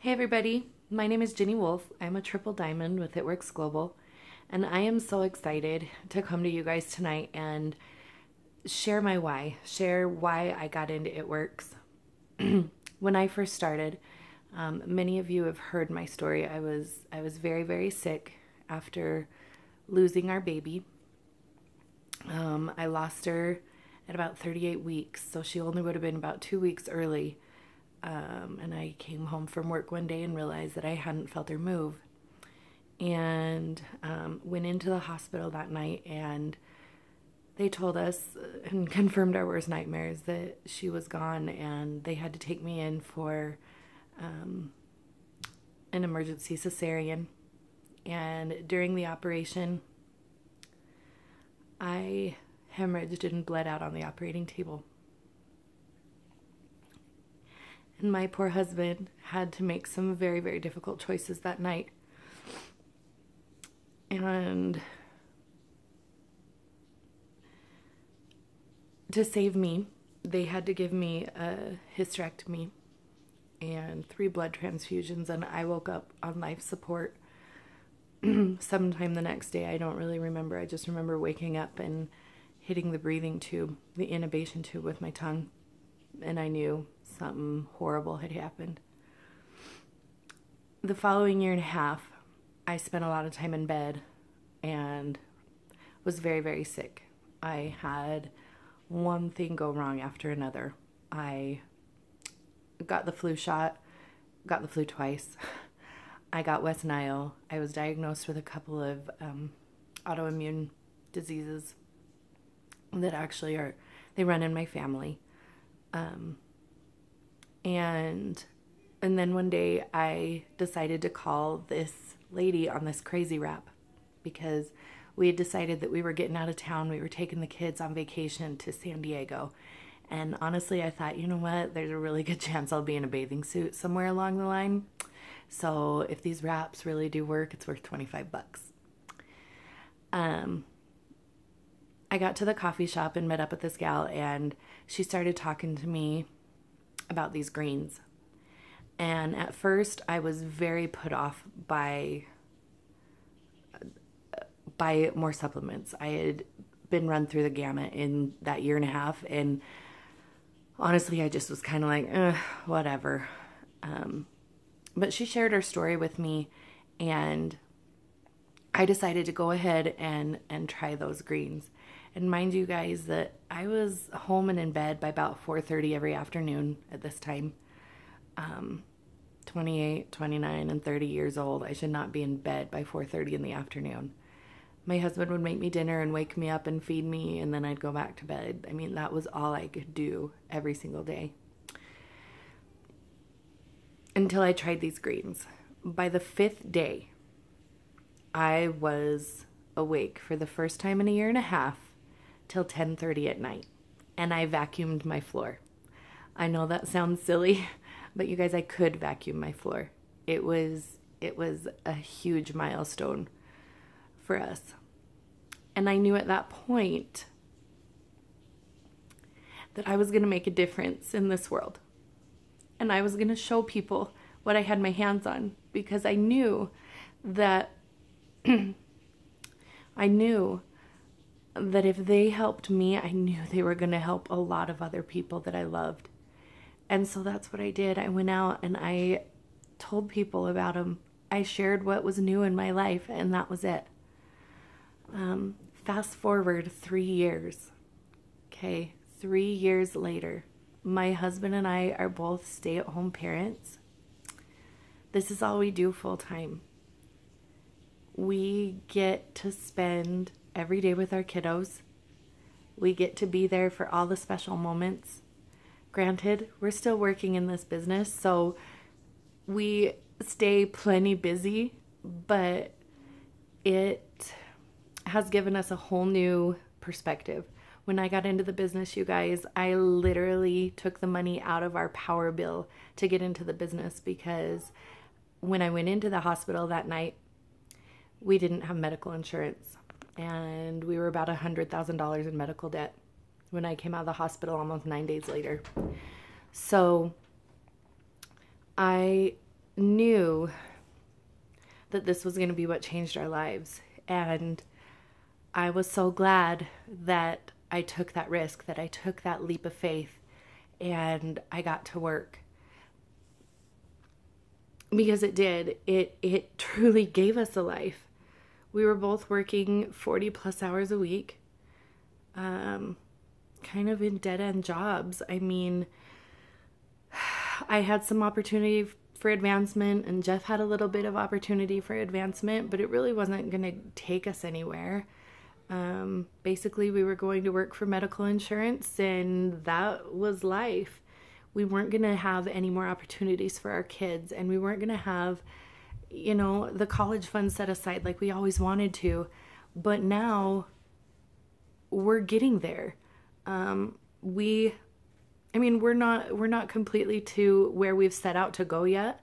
Hey everybody, my name is Ginny Wolfe. I'm a triple diamond with It Works Global, and I am so excited to come to you guys tonight and share why I got into It Works. When I first started, many of you have heard my story. I was very, very sick after losing our baby. I lost her at about 38 weeks, so she only would have been about 2 weeks early. And I came home from work one day and realized that I hadn't felt her move. And went into the hospital that night, and they told us and confirmed our worst nightmares that she was gone, and they had to take me in for an emergency cesarean. And during the operation, I hemorrhaged and bled out on the operating table. And my poor husband had to make some very, very difficult choices that night. And to save me, they had to give me a hysterectomy and 3 blood transfusions, and I woke up on life support sometime the next day. I don't really remember. I just remember waking up and hitting the breathing tube, the intubation tube, with my tongue, and I knew something horrible had happened. The following year and a half, I spent a lot of time in bed and was very, very sick. I had one thing go wrong after another. I got the flu shot, got the flu twice. I got West Nile. I was diagnosed with a couple of autoimmune diseases that actually they run in my family. And then one day I decided to call this lady on this crazy rap because we had decided that we were getting out of town. We were taking the kids on vacation to San Diego. And honestly, I thought, you know what? There's a really good chance I'll be in a bathing suit somewhere along the line. So if these wraps really do work, it's worth $25. I got to the coffee shop and met up with this gal, and she started talking to me about these greens. And at first I was very put off by more supplements. I had been run through the gamut in that year and a half, and honestly I just was kind of like, whatever. But she shared her story with me, and I decided to go ahead and try those greens. And mind you guys that I was home and in bed by about 4:30 every afternoon at this time. 28, 29, and 30 years old. I should not be in bed by 4:30 in the afternoon. My husband would make me dinner and wake me up and feed me, and then I'd go back to bed. I mean, that was all I could do every single day. Until I tried these greens. By the 5th day, I was awake for the first time in a year and a half till 10:30 at night, and I vacuumed my floor. I know that sounds silly, but you guys, I could vacuum my floor. It was a huge milestone for us. And I knew at that point that I was going to make a difference in this world. And I was going to show people what I had my hands on, because I knew that if they helped me, I knew they were going to help a lot of other people that I loved. And so that's what I did. I went out and I told people about them. I shared what was new in my life, and that was it. Fast forward 3 years. Okay, 3 years later, my husband and I are both stay-at-home parents. This is all we do full time. We get to spend every day with our kiddos. We get to be there for all the special moments. Granted, we're still working in this business, so we stay plenty busy, but it has given us a whole new perspective. When I got into the business, you guys, I literally took the money out of our power bill to get into the business, because when I went into the hospital that night, we didn't have medical insurance, and we were about $100,000 in medical debt when I came out of the hospital almost 9 days later. So I knew that this was going to be what changed our lives. And I was so glad that I took that risk, that I took that leap of faith, and I got to work. Because it did. It truly gave us a life. We were both working 40 plus hours a week, kind of in dead-end jobs. I mean, I had some opportunity for advancement, and Jeff had a little bit of opportunity for advancement, but it really wasn't going to take us anywhere. Basically, we were going to work for medical insurance, and that was life. We weren't going to have any more opportunities for our kids, and we weren't going to have, you know, the college fund set aside like we always wanted to. But now we're getting there. We're not completely to where we've set out to go yet.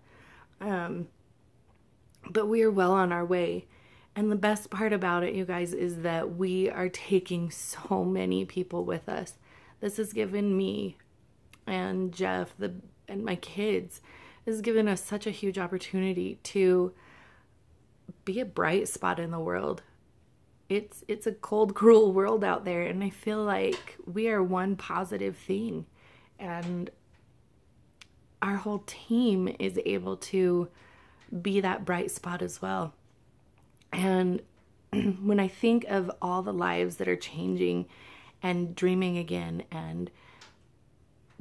But we are well on our way. And the best part about it, you guys, is that we are taking so many people with us. This has given me and Jeff and my kids, has given us such a huge opportunity to be a bright spot in the world. It's a cold, cruel world out there, and I feel like we are one positive thing. And our whole team is able to be that bright spot as well. And when I think of all the lives that are changing and dreaming again, and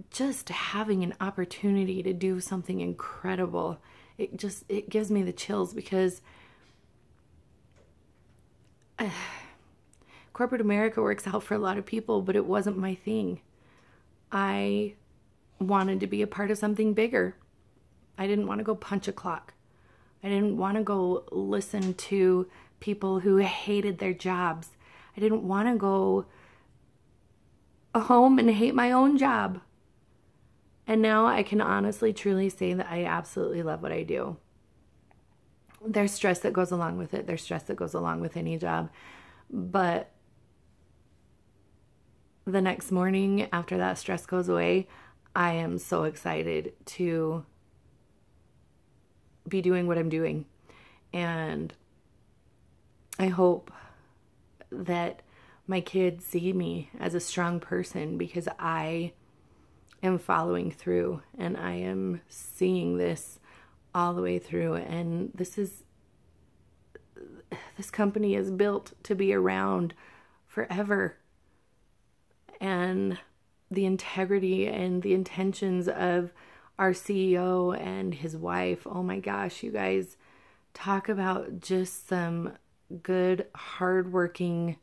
just having an opportunity to do something incredible, it gives me the chills, because corporate America works out for a lot of people, but it wasn't my thing. I wanted to be a part of something bigger. I didn't want to go punch a clock. I didn't want to go listen to people who hated their jobs. I didn't want to go home and hate my own job. And now I can honestly, truly say that I absolutely love what I do. There's stress that goes along with it. There's stress that goes along with any job. But the next morning after that stress goes away, I am so excited to be doing what I'm doing. And I hope that my kids see me as a strong person, because I am following through and I am seeing this all the way through. And this company is built to be around forever. And the integrity and the intentions of our CEO and his wife, oh my gosh, you guys, talk about just some good, hardworking,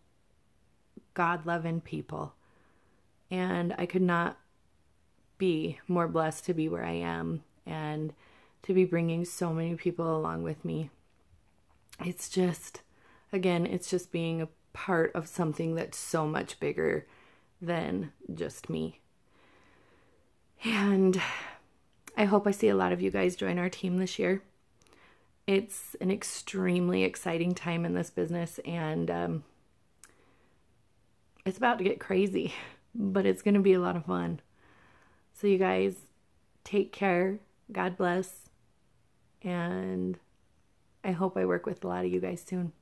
God-loving people. And I could not be more blessed to be where I am and to be bringing so many people along with me. It's just, again, it's just being a part of something that's so much bigger than just me. And I hope I see a lot of you guys join our team this year. It's an extremely exciting time in this business, and it's about to get crazy, but it's going to be a lot of fun. So you guys, take care. God bless. And I hope I work with a lot of you guys soon.